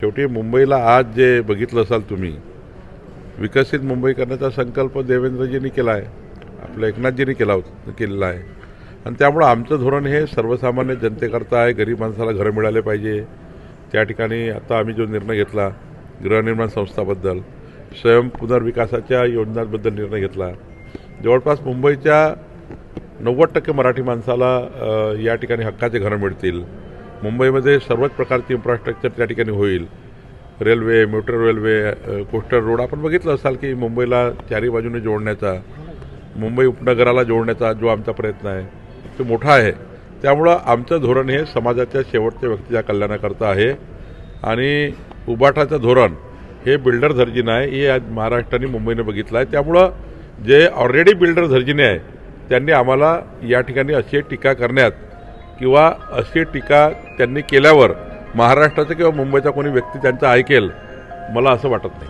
शेवटी मुंबईला आज जे बघितलं असाल तुम्ही, विकसित मुंबई करण्याचा संकल्प देवेंद्रजींनी केला आहे, आपल्या एकनाथजींनी केलेला आहे. आणि त्यामुळं आमचं धोरण हे सर्वसामान्य जनतेकरता आहे. गरीब माणसाला घरं मिळाले पाहिजे. त्या ठिकाणी आता आम्ही जो निर्णय घेतला गृहनिर्माण संस्थाबद्दल, स्वयं पुनर्विकासाच्या योजनांबद्दल निर्णय घेतला. जवळपास मुंबईच्या 90% मराठी माणसाला या ठिकाणी हक्काचे घरं मिळतील. मुंबईमध्ये सर्वच प्रकारचे इन्फ्रास्ट्रक्चर त्या ठिकाणी होईल. Railway, metro railway, coastal road, आपण बघितलं असाल की मुंबईला चारी बाजूने जोडण्याचा, मुंबई उपनगराला जोडण्याचा जो आमचा प्रयत्न आहे तो मोठा आहे. त्यामुळं आमचं धोरण हे समाजाच्या शेवटच्या व्यक्तीच्या कल्याणाकरता आहे. आणि उभाटाचं धोरण हे बिल्डर दर्जिने आहे, हे आज महाराष्ट्राने मुंबईने बघितलं आहे. त्यामुळं जे ऑलरेडी बिल्डर दर्जिने आहे त्यांनी आम्हाला या ठिकाणी अशी टीका करण्यात किंवा अशी टीका त्यांनी केल्यावर महाराष्ट्राचा किंवा मुंबईचा कोणी व्यक्ती त्यांचं ऐकेल, मला असं वाटत नाही.